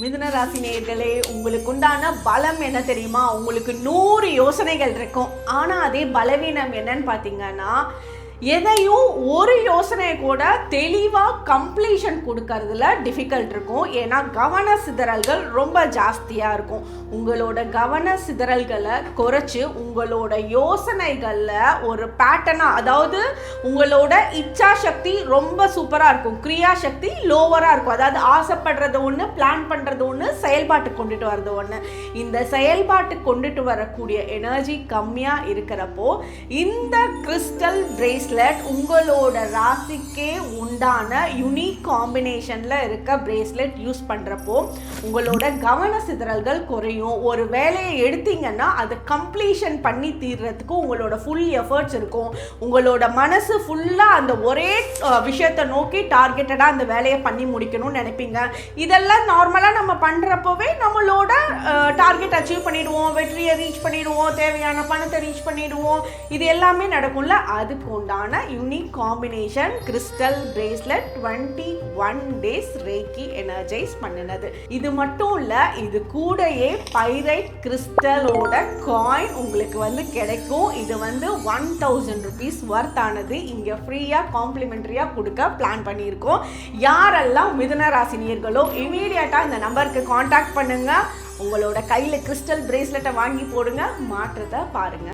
மிதுன ராசி நேயர்களே, உங்களுக்கு உண்டான பலம் என்ன தெரியுமா? உங்களுக்கு 100 யோசனைகள் இருக்கும். ஆனால் அதே பலவீனம் என்னன்னு பார்த்தீங்கன்னா, எதையும் ஒரு யோசனையை கூட தெளிவாக கம்ப்ளீஷன் கொடுக்கறதுல டிஃபிகல்ட் இருக்கும். ஏன்னா கவன சிதறல்கள் ரொம்ப ஜாஸ்தியாக இருக்கும். உங்களோட கவன சிதறல்களை குறைச்சி உங்களோட யோசனைகளில் ஒரு பேட்டர்னாக, அதாவது உங்களோட இச்சா சக்தி ரொம்ப சூப்பராக இருக்கும், கிரியா சக்தி லோவராக இருக்கும். அதாவது ஆசைப்படுறது ஒன்று, பிளான் பண்ணுறது ஒன்று, செயல்பாட்டுக்கு கொண்டுட்டு வர்றது ஒன்று. இந்த செயல்பாட்டுக்கு கொண்டுட்டு வரக்கூடிய எனர்ஜி கம்மியாக இருக்கிறப்போ இந்த கிறிஸ்டல் பிரேஸ்லெட் உங்களோட ராசிக்கே உண்டான யூனிக் காம்பினேஷனில் இருக்க பிரேஸ்லெட் யூஸ் பண்ணுறப்போ உங்களோட கவன சிதறல்கள் குறையும். ஒரு வேலையை எடுத்தீங்கன்னா அதை கம்ப்ளீஷன் பண்ணி தீர்றதுக்கு உங்களோட ஃபுல் எஃபர்ட்ஸ் இருக்கும். உங்களோட மனசு ஃபுல்லாக அந்த ஒரே விஷயத்தை நோக்கி டார்கெட்டடாக அந்த வேலையை பண்ணி முடிக்கணும்னு நினைப்பீங்க. இதெல்லாம் நார்மலாக நம்ம பண்ணுறப்போவே நம்மளோட டார்கெட் அச்சீவ் பண்ணிடுவோம், வெற்றியை ரீச் பண்ணிடுவோம், தேவையான பணத்தை ரீச் பண்ணிடுவோம். இது எல்லாமே நடக்கும்ல. அதுக்கு உண்டான unique combination crystal bracelet 21 days reiki energize பண்ணினது. இது மட்டும் இல்லை, இது கூடயே பைரைட் கிறிஸ்டலோட காயின் உங்களுக்கு கிடைக்கும். இது 1000 rupees ஒர்த் ஆனது. இங்கே ஃப்ரீயாக காம்ப்ளிமெண்ட்ரியாக கொடுக்க பிளான் பண்ணியிருக்கோம். யாரெல்லாம் மிதுன ராசினியர்களோ இமீடியட்டாக இந்த நம்பருக்கு காண்டாக்ட் பண்ணுங்க. உங்களோட கையில் கிறிஸ்டல் பிரேஸ்லெட்டை வாங்கி போடுங்க, மாற்றத்தை பாருங்க.